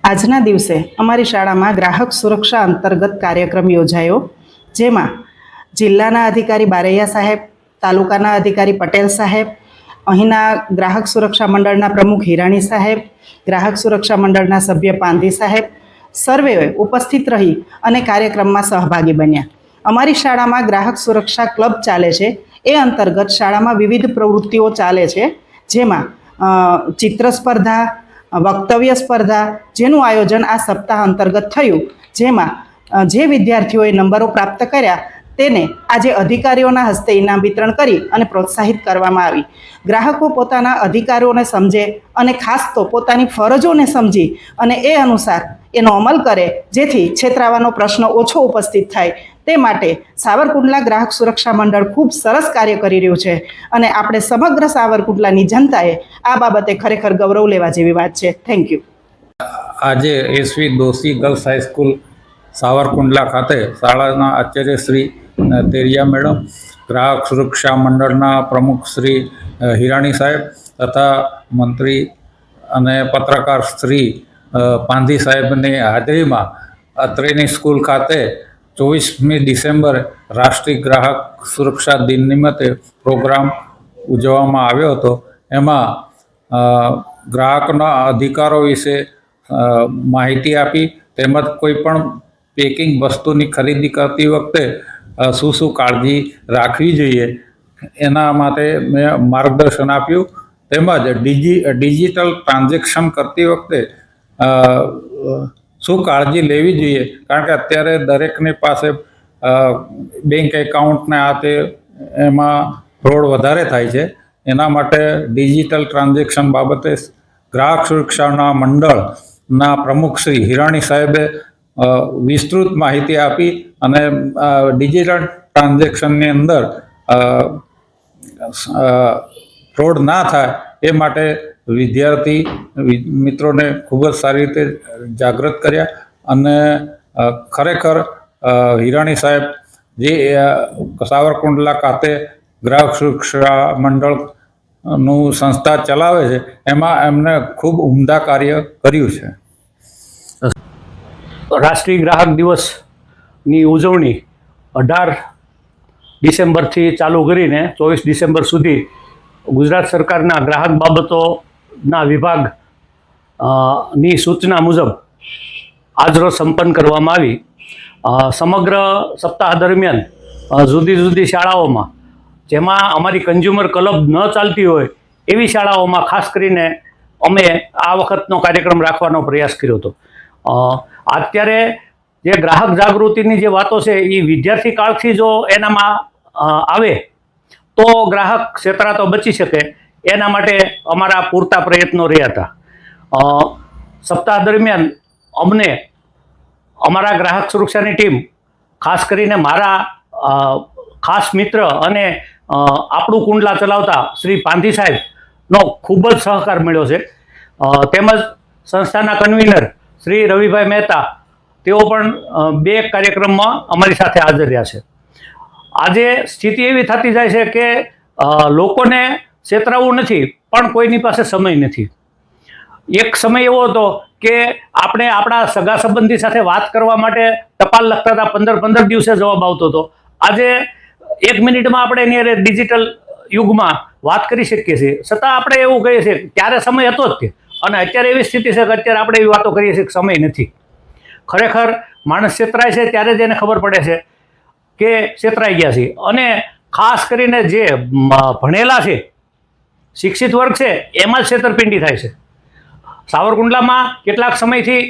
આજના દિવસે અમારી શાળામાં ગ્રાહક સુરક્ષા અંતર્ગત કાર્યક્રમ યોજાયો, જેમાં જિલ્લાના અધિકારી બારૈયા સાહેબ, તાલુકાના અધિકારી પટેલ સાહેબ, અહીંના ગ્રાહક સુરક્ષા મંડળના પ્રમુખ હિરાણી સાહેબ, ગ્રાહક સુરક્ષા મંડળના સભ્ય પાંધી સાહેબ સર્વેએ ઉપસ્થિત રહી અને કાર્યક્રમમાં સહભાગી બન્યા. અમારી શાળામાં ગ્રાહક સુરક્ષા ક્લબ ચાલે છે. એ અંતર્ગત શાળામાં વિવિધ પ્રવૃત્તિઓ ચાલે છે, જેમાં ચિત્ર સ્પર્ધા, વક્તવ્ય સ્પર્ધા, જેનું આયોજન આ સપ્તાહ અંતર્ગત થયું, જેમાં જે વિદ્યાર્થીઓએ નંબરો પ્રાપ્ત કર્યા તેને આજે અધિકારીઓના હસ્તે ઇનામ વિતરણ કરી અને પ્રોત્સાહિત કરવામાં આવી. ગ્રાહકો પોતાના અધિકારોને સમજે અને ખાસ તો પોતાની ફરજોને સમજી અને એ અનુસાર એનો અમલ કરે, જેથી છેતરાવાનો પ્રશ્ન ઓછો ઉપસ્થિત થાય. તે માટે સાવરકુંડલા ગ્રાહક સુરક્ષા મંડળ ખૂબ સરસ કાર્ય કરી રહ્યું છે અને આપણે સમગ્ર સાવરકુંડલાની જનતાએ આ બાબતે ખરેખર ગૌરવ લેવા જેવી વાત છે. Thank you. આજે SV Doshi girls high school Savarkundla ખાતે શાળાના આચાર્ય શ્રી તેરિયા મેડમ, ગ્રાહક સુરક્ષા મંડળના પ્રમુખ શ્રી હિરાણી સાહેબ તથા મંત્રી અને પત્રકાર શ્રી પાંધી સાહેબની હાજરીમાં અત્રેની સ્કૂલ ખાતે 24મી ડિસેમ્બર રાષ્ટ્રીય ગ્રાહક સુરક્ષા દિન નિમિત્તે પ્રોગ્રામ ઉજવવામાં આવ્યો હતો. એમાં ગ્રાહકના અધિકારો વિશે માહિતી આપી, તેમજ કોઈ પણ પેકિંગ વસ્તુની ખરીદી કરતી વખતે શું કાળજી રાખવી જોઈએ એના માટે મેં માર્ગદર્શન આપ્યું. તેમજ ડિજિટલ ટ્રાન્ઝેક્શન કરતી વખતે શું કાળજી લેવી જોઈએ, કારણ કે અત્યારે દરેકની પાસે બેંક એકાઉન્ટને આ તે એમાં ફ્રોડ વધારે થાય છે. એના માટે ડિજિટલ ટ્રાન્ઝેક્શન બાબતે ગ્રાહક સુરક્ષાના મંડળના પ્રમુખ શ્રી હિરાણી સાહેબે વિસ્તૃત માહિતી આપી અને ડિજિટલ ટ્રાન્ઝેક્શનની અંદર ફ્રોડ ના થાય એ માટે વિદ્યાર્થી મિત્રોને ખૂબ જ સારી રીતે જાગૃત કર્યા. અને ખરેખર હિરાણી સાહેબ જે સાવરકુંડલા ખાતે ગ્રાહક સુરક્ષા મંડળનું સંસ્થા ચલાવે છે, એમાં એમને ખૂબ ઉમદા કાર્ય કર્યું છે. રાષ્ટ્રીય ગ્રાહક દિવસની ઉજવણી 18 ડિસેમ્બરથી ચાલુ કરીને 24 ડિસેમ્બર સુધી ગુજરાત સરકારના ગ્રાહક બાબતોના વિભાગની સૂચના મુજબ આજરોજ સંપન્ન કરવામાં આવી. સમગ્ર સપ્તાહ દરમિયાન જુદી જુદી શાળાઓમાં, જેમાં અમારી કન્ઝ્યુમર ક્લબ ન ચાલતી હોય એવી શાળાઓમાં ખાસ કરીને અમે આ વખતનો કાર્યક્રમ રાખવાનો પ્રયાસ કર્યો હતો. અત્યારે જે ગ્રાહક જાગૃતિની જે વાતો છે એ વિદ્યાર્થી કાળથી જો એનામાં આવે તો ગ્રાહક છેતરાતો બચી શકે. એના માટે અમારા પૂરતા પ્રયત્નો રહ્યા હતા. સપ્તાહ દરમિયાન અમને અમારા ગ્રાહક સુરક્ષાની ટીમ, ખાસ કરીને મારા ખાસ મિત્ર અને આપણું કુંડલા ચલાવતા શ્રી પાંધી સાહેબનો ખૂબ જ સહકાર મળ્યો છે. તેમજ સંસ્થાના કન્વીનર શ્રી રવિભાઈ મહેતા, તેઓ પણ 2 કાર્યક્રમમાં અમારી સાથે હાજર રહ્યા છે. આજે સ્થિતિ એવી થતી જાય છે કે લોકોને છેતરાવું નથી, પણ કોઈની પાસે સમય નથી. એક સમય એવો હતો કે આપણે આપણા સગા સંબંધી સાથે વાત કરવા માટે ટપાલ લખતા હતા, 15 દિવસે જવાબ આવતો હતો. આજે 1 મિનિટમાં આપણે એની ડિજિટલ યુગમાં વાત કરી શકીએ છીએ. છતાં આપણે એવું કહીએ છીએ ત્યારે સમય હતો જ તે, અને અત્યારે એવી સ્થિતિ છે કે અત્યારે આપણે એવી વાતો કરીએ છીએ કે સમય નથી. ખરેખર માણસ છેતરાય છે ત્યારે જ એને ખબર પડે છે કે છેતરાઈ ગયા છે. અને ખાસ કરીને જે ભણેલા છે, શિક્ષિત વર્ગ છે, એમાં જ છેતરપિંડી થાય છે. સાવરકુંડલામાં કેટલાક સમયથી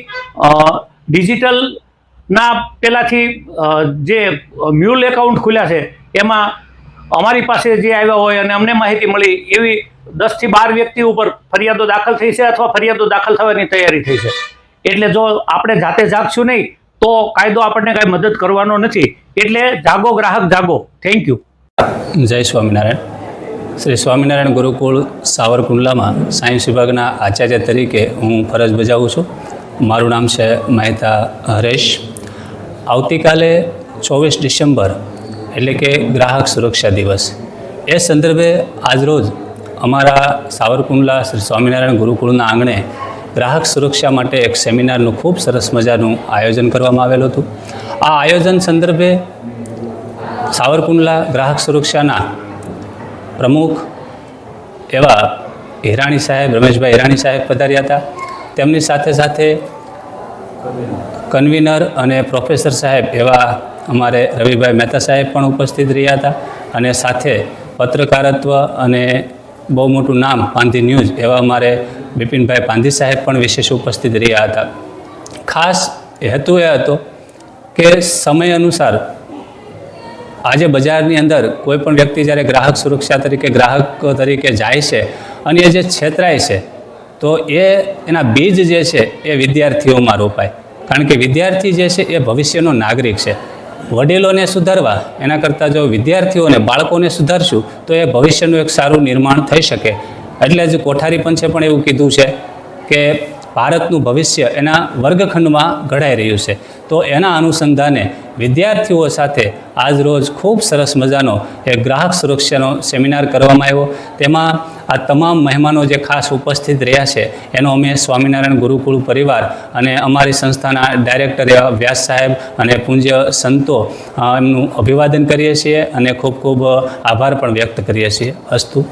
ડિજિટલના પહેલાંથી જે મ્યુલ એકાઉન્ટ ખુલ્યા છે, એમાં અમારી પાસે જે આવ્યા હોય અને અમને માહિતી મળી એવી 10 થી 12 વ્યક્તિ ઉપર ફરિયાદો દાખલ થઈ છે અથવા ફરિયાદો દાખલ થવાની તૈયારી થઈ છે. એટલે જો આપણે જાતે જાગશું નહીં તો કાયદો આપણને કાંઈ મદદ કરવાનો નથી. એટલે જાગો ગ્રાહક જાગો. Thank you. જય સ્વામિનારાયણ. શ્રી સ્વામિનારાયણ ગુરુકુળ સાવરકુંડલામાં સાયન્સ વિભાગના આચાર્ય તરીકે હું ફરજ બજાવું છું. મારું નામ છે મહેતા હરેશ. આવતીકાલે 24 ડિસેમ્બર એટલે કે ગ્રાહક સુરક્ષા દિવસ, એ સંદર્ભે આજરોજ અમારા સાવરકુંડલા શ્રી સ્વામિનારાયણ ગુરુકુળના આંગણે ગ્રાહક સુરક્ષા માટે એક સેમિનારનું ખૂબ સરસ મજાનું આયોજન કરવામાં આવેલું હતું. આ આયોજન સંદર્ભે સાવરકુંડલા ગ્રાહક સુરક્ષાના પ્રમુખ એવા હિરાણી સાહેબ, રમેશભાઈ હિરાણી સાહેબ પધાર્યા હતા. તેમની સાથે સાથે કન્વીનર અને પ્રોફેસર સાહેબ એવા અમારે રવિભાઈ મહેતા સાહેબ પણ ઉપસ્થિત રહ્યા હતા. અને સાથે પત્રકારત્વ અને બહુ મોટું નામ પાંધી ન્યૂઝ એવા અમારે બિપિનભાઈ પાંધી સાહેબ પણ વિશેષ ઉપસ્થિત રહ્યા હતા. ખાસ હેતુ એ હતો કે સમય અનુસાર આજે બજારની અંદર કોઈ પણ વ્યક્તિ જ્યારે ગ્રાહક સુરક્ષા તરીકે ગ્રાહક તરીકે જાય છે અને એ જે છેતરાય છે તો એના બીજ જે છે એ વિદ્યાર્થીઓમાં રોપાય. કારણ કે વિદ્યાર્થી જે છે એ ભવિષ્યનો નાગરિક છે. વડીલોને સુધારવા એના કરતાં જો વિદ્યાર્થીઓને બાળકોને સુધારશું તો એ ભવિષ્યનું એક સારું નિર્માણ થઈ શકે. એટલે જ કોઠારી પંચે પણ એવું કીધું છે કે ભારતનું ભવિષ્ય એના વર્ગખંડમાં ઘડાઈ રહ્યું છે. તો એના અનુસંધાને વિદ્યાર્થીઓ સાથે આજ રોજ ખૂબ સરસ મજાનો એક ગ્રાહક સુરક્ષાનો સેમિનાર કરવામાં આવ્યો. તેમાં આ તમામ મહેમાનો જે ખાસ ઉપસ્થિત રહ્યા છે એનો અમે સ્વામિનારાયણ ગુરુકુળ પરિવાર અને અમારી સંસ્થાના ડાયરેક્ટર એવા વ્યાસ સાહેબ અને પૂજ્ય સંતો એમનું અભિવાદન કરીએ છીએ અને ખૂબ ખૂબ આભાર પણ વ્યક્ત કરીએ છીએ. અસ્તુ.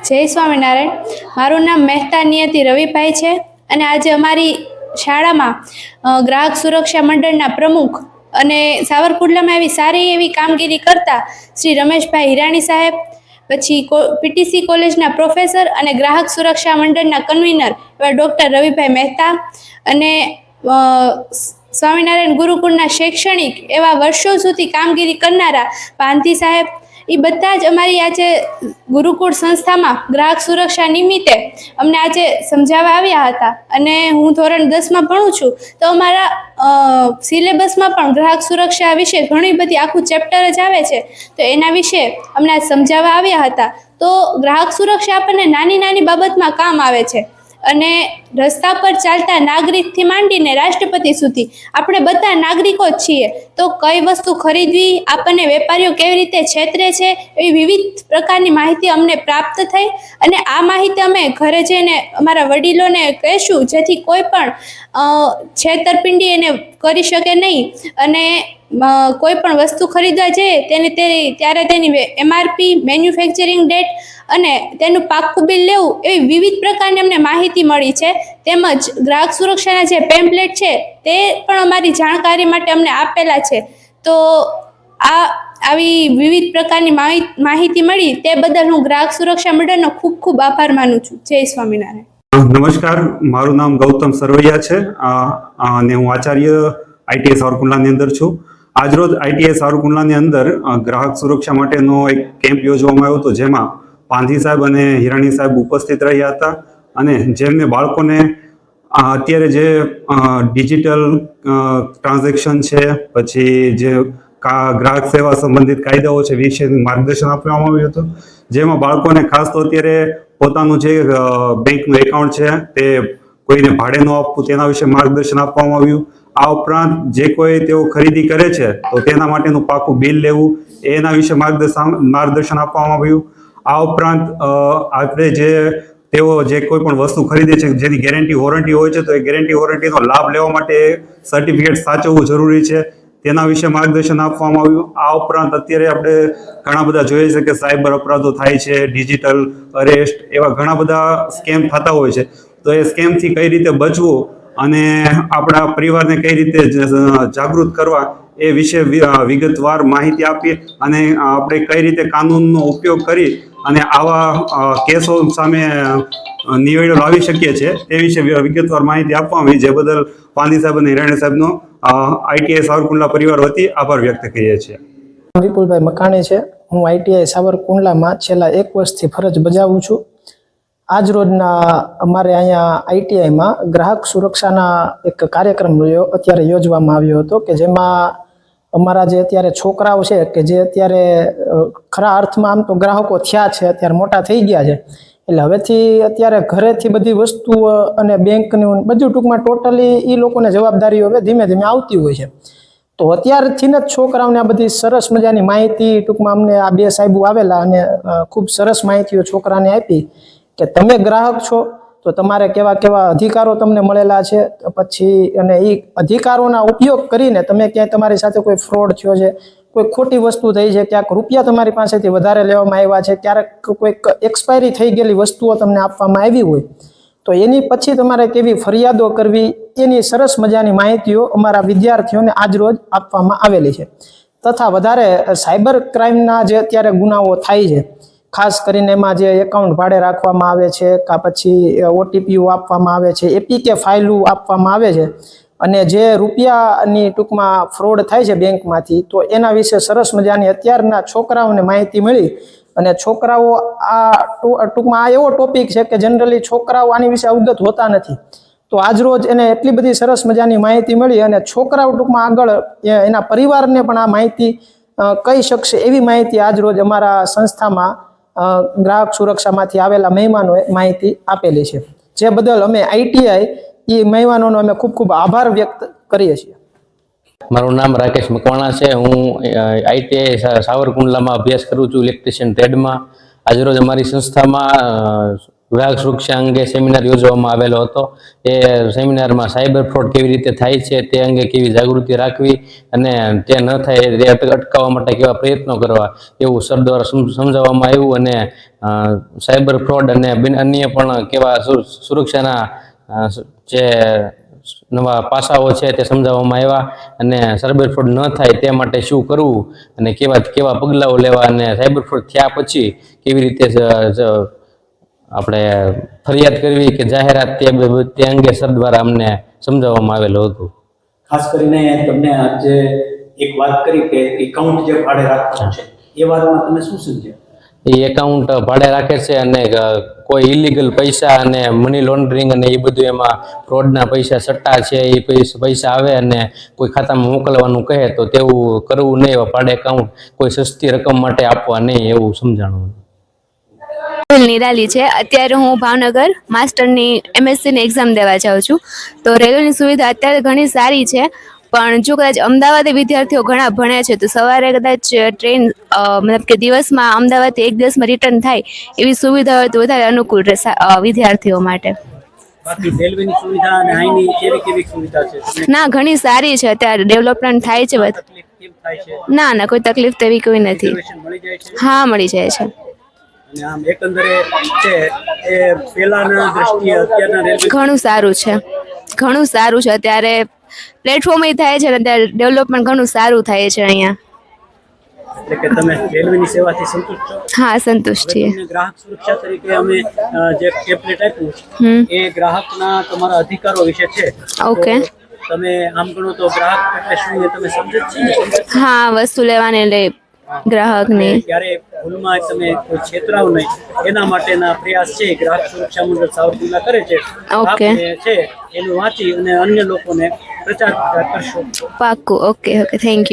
જય સ્વામિનારાયણ. મારું નામ મહેતા નિયતિ રવિભાઈ છે અને આજે અમારી શાળામાં ગ્રાહક સુરક્ષા મંડળના પ્રમુખ અને સાવરકુંડલામાં એવી સારી એવી કામગીરી કરતા શ્રી રમેશભાઈ હિરાણી સાહેબ, પછી પીટીસી કોલેજના પ્રોફેસર અને ગ્રાહક સુરક્ષા મંડળના કન્વીનર એવા ડૉક્ટર રવિભાઈ મહેતા અને સ્વામિનારાયણ ગુરુકુળના શૈક્ષણિક એવા વર્ષો સુધી કામગીરી કરનારા પાંધી સાહેબ, એ બધા જ અમારી આજે ગુરુકુળ સંસ્થામાં ગ્રાહક સુરક્ષા નિમિત્તે અમને આજે સમજાવવા આવ્યા હતા. અને હું ધોરણ 10માં ભણું છું તો અમારા સિલેબસમાં પણ ગ્રાહક સુરક્ષા વિશે ઘણી બધી આખું ચેપ્ટર જ આવે છે. તો એના વિશે અમને આજ સમજાવવા આવ્યા હતા. તો ગ્રાહક સુરક્ષા આપણને નાની નાની બાબતમાં કામ આવે છે અને રસ્તા પર ચાલતા નાગરિકથી માંડીને રાષ્ટ્રપતિ સુધી આપણે બધા નાગરિકો જ છીએ. તો કઈ વસ્તુ ખરીદવી, આપણને વેપારીઓ કેવી રીતે છેતરે છે, એવી વિવિધ પ્રકારની માહિતી અમને પ્રાપ્ત થઈ. અને આ માહિતી અમે ઘરે જઈને અમારા વડીલોને કહીશું જેથી કોઈ પણ છેતરપિંડી એને કરી શકે નહીં. અને કોઈ પણ વસ્તુ ખરીદવા જઈએ ત્યારે તેની MRP, મેન્યુફેક્ચરિંગ ડેટ અને તેનું પાક્કું બિલ લેવું એવી વિવિધ પ્રકારની અમને માહિતી મળી છે. તેમજ ગ્રાહક સુરક્ષાના જે પેમ્પલેટ છે તે પણ અમારી જાણકારી માટે અમને આપેલા છે. તો આવી વિવિધ પ્રકારની માહિતી મળી તે બદલ હું ગ્રાહક સુરક્ષા મંડળનો ખૂબ ખૂબ આભાર માનું છું. જય સ્વામિનારાયણ. નમસ્કાર, મારું નામ ગૌતમ સરવૈયા છે અને હું આચાર્ય ITI સાવરકુંડલાની અંદર છું. આજરોજ ITI સાવરકુંડલાની અંદર ગ્રાહક સુરક્ષા માટેનો એક કેમ્પ યોજવામાં આવ્યો હતો, જેમાં પાંધી સાહેબ અને હિરાણી સાહેબ ઉપસ્થિત રહ્યા હતા. અને જેમને બાળકોને અત્યારે જે ડિજિટલ ટ્રાન્ઝેક્શન છે, પછી જે ગ્રાહક સેવા સંબંધિત કાયદાઓ છે વિશે માર્ગદર્શન આપવામાં આવ્યું હતું. જેમાં બાળકોને ખાસ તો અત્યારે પોતાનું જે બેંકનું એકાઉન્ટ છે તે કોઈને ભાડે ન આપવું તેના વિશે માર્ગદર્શન આપવામાં આવ્યું. આ ઉપરાંત જે કોઈ તેઓ ખરીદી કરે છે તો તેના માટેનું પાકું બિલ લેવું એના વિશે માર્ગદર્શન આપવામાં આવ્યું. આ ઉપરાંત આપણે તેઓ જે કોઈ પણ વસ્તુ ખરીદે છે જેની ગેરંટી વોરંટી હોય છે તો એ ગેરંટી વોરંટીનો લાભ લેવા માટે સર્ટિફિકેટ સાચવવું જરૂરી છે તેના વિશે માર્ગદર્શન આપવામાં આવ્યું. આ ઉપરાંત અત્યારે આપણે ઘણા બધા જોઈએ છે કે સાયબર અપરાધો થાય છે, ડિજિટલ અરેસ્ટ, એવા ઘણા બધા સ્કેમ થતા હોય છે. તો એ સ્કેમથી કઈ રીતે બચવું અને આપણા પરિવારને કઈ રીતે જાગૃત કરવા એ વિશે વિગતવાર માહિતી આપીએ અને આપણે કઈ રીતે કાનૂનનો ઉપયોગ કરી અને આવા કેસો સામે નિવેડો લાવી શકીએ છીએ તે વિશે વિગતવાર માહિતી આપવામાં આવી. જે બદલ પાંધી સાહેબ અને હિરાણી સાહેબનો ITI સાવરકુંડલા પરિવાર વતી આભાર વ્યક્ત કરીએ છીએ. વિપુલભાઈ મકાણી છે. હું ITI સાવરકુંડલામાં છેલ્લા 1 વર્ષથી ફરજ બજાવું છું. આજ રોજના અમારે અહીંયા ITIમાં ગ્રાહક સુરક્ષાના એક કાર્યક્રમ અત્યારે યોજવામાં આવ્યો હતો કે જેમાં અમારા જે અત્યારે છોકરાઓ છે કે જે અત્યારે ખરા અર્થમાં આમ તો ગ્રાહકો થયા છે, અત્યારે મોટા થઈ ગયા છે, એટલે હવેથી અત્યારે ઘરેથી બધી વસ્તુઓ અને બેંકનું બધું ટૂંકમાં ટોટલી એ લોકોને જવાબદારીઓ હવે ધીમે ધીમે આવતી હોય છે. તો અત્યારથી જ છોકરાઓને આ બધી સરસ મજાની માહિતી ટૂંકમાં અમને આ 2 સાહેબો આવેલા અને ખૂબ સરસ માહિતીઓ છોકરાને આપી કે તમે ગ્રાહક છો તો તમારે કેવા કેવા અધિકારો તમને મળેલા છે, પછી અને એ અધિકારોના ઉપયોગ કરીને તમે ક્યાંય તમારી સાથે કોઈ ફ્રોડ થયો છે, કોઈ ખોટી વસ્તુ થઈ છે, ક્યાંક રૂપિયા તમારી પાસેથી વધારે લેવામાં આવ્યા છે, ક્યારેક કોઈક એક્સપાયરી થઈ ગયેલી વસ્તુઓ તમને આપવામાં આવી હોય, તો એની પછી તમારે કેવી ફરિયાદો કરવી એની સરસ મજાની માહિતીઓ અમારા વિદ્યાર્થીઓને આજરોજ આપવામાં આવેલી છે. તથા વધારે સાયબર ક્રાઇમના જે અત્યારે ગુનાઓ થાય છે, ખાસ કરીને એમાં જે એકાઉન્ટ ભાડે રાખવામાં આવે છે, કાં પછી ઓટીપીઓ આપવામાં આવે છે, એપીકે ફાઇલો આપવામાં આવે છે, અને જે રૂપિયાની ટૂંકમાં ફ્રોડ થાય છે બેંકમાંથી, તો એના વિશે સરસ મજાની અત્યારના છોકરાઓને માહિતી મળી. અને છોકરાઓ ટૂંકમાં આ એવો ટોપિક છે કે જનરલી છોકરાઓ આની વિશે અવગત હોતા નથી. તો આજરોજ એને એટલી બધી સરસ મજાની માહિતી મળી અને છોકરાઓ ટૂંકમાં આગળ એના પરિવારને પણ આ માહિતી કહી શકશે એવી માહિતી આજરોજ અમારા સંસ્થામાં ગ્રાહક સુરક્ષામાંથી આવેલા મહેમાનોએ માહિતી આપેલી છે. જે બદલ અમે આઈટીઆઈ એ મહેમાનોનો અમે ખૂબ ખૂબ આભાર વ્યક્ત કરીએ છીએ. મારું નામ રાકેશ મકવાણા છે. હું આઈટીઆઈ સાવરકુંડલામાં અભ્યાસ કરું છું, ઇલેક્ટ્રિશિયન ટ્રેડમાં. આજરોજ અમારી સંસ્થામાં ગ્રાહક સુરક્ષા અંગે સેમિનાર યોજવામાં આવેલો હતો. એ સેમિનારમાં સાયબર ફ્રોડ કેવી રીતે થાય છે તે અંગે કેવી જાગૃતિ રાખવી અને તે ન થાય તે અટકાવવા માટે કેવા પ્રયત્નો કરવા એવું સર દ્વારા સમજાવવામાં આવ્યું. અને સાયબર ફ્રોડ અને અન્ય પણ કેવા સુરક્ષાના જે નવા પાસાઓ છે તે સમજાવવામાં આવ્યા અને સાયબર ફ્રોડ ન થાય તે માટે શું કરવું અને કેવા પગલાઓ લેવા અને સાયબર ફ્રોડ થયા પછી કેવી રીતે આપણે ફરિયાદ કરવી કે જાહેરાત તે અંગે સર દ્વારા અમને સમજાવવામાં આવેલું હતું. ખાસ કરીને તમને આજે એક વાત કરી કે એકાઉન્ટ જે ભાડે રાખવાનું છે એ વાતમાં તમે શું સમજ્યા? એ એકાઉન્ટ ભાડે રાખે છે અને કોઈ ઇલીગલ પૈસા અને મની લોન્ડરિંગ અને એ બધું એમાં ફ્રોડના પૈસા સટ્ટા છે એ પૈસા આવે અને કોઈ ખાતામાં મોકલવાનું કહે તો તેવું કરવું નહીં. ભાડે એકાઉન્ટ કોઈ સસ્તી રકમ માટે આપવા નહીં એવું સમજાણું. નિરાલી છે. અત્યારે હું ભાવનગર માસ્ટરની MSc ની એક્ઝામ દેવા જાઉં છું. તો રેલવેની સુવિધા અત્યારે ઘણી સારી છે, પણ જો કદાચ અમદાવાદે વિદ્યાર્થીઓ ઘણા ભણે છે તો સવારે કદાચ ટ્રેન મતલબ કે દિવસમાં અમદાવાદથી એક દિવસમાં રિટર્ન થાય એવી સુવિધા હોય તો વધારે અનુકૂળ રહેશે વિદ્યાર્થીઓ માટે. બાકી રેલવેની સુવિધા અને અહીંની કેવી સુવિધા છે? ના, ઘણી સારી છે. અત્યારે ડેવલપમેન્ટ થાય છે. કેમ થાય છે? ના, કોઈ તકલીફ તેવી કોઈ નથી. મળી જાય છે? હા, મળી જાય છે. અને આમ એકંદરે છે એ પહેલાના દ્રષ્ટિએ અત્યારના રેલવે ઘણું સારું છે. ઘણું સારું છે. અત્યારે પ્લેટફોર્મ થાય છે ને અત્યારે ડેવલપમેન્ટ ઘણું સારું થાય છે અહીંયા. એટલે કે તમે રેલવેની સેવાથી સંતુષ્ટ છો? હા, સંતુષ્ટ છીએ. તમને ગ્રાહક સુરક્ષા તરીકે અમે જે ટેમ્પલેટ આપ્યું એ ગ્રાહકના તમારા અધિકારો વિશે છે. ઓકે. તમે આમ ગણો તો ગ્રાહક એટલે શું એ તમે સમજો છો? હા, વસ્તુ લેવાને લઈ ગ્રાહકને ક્યારે ભૂલમાં તમે કોઈ છેતરાવ નહીં એના માટેના પ્રયાસ છે ગ્રાહક સુરક્ષા મંડળ સાવરકુંડલા કરે છે. ઓકે. છે એનું વાંચી અને અન્ય લોકોને પ્રચાર કરશો. પાક્કું. Okay, thank you.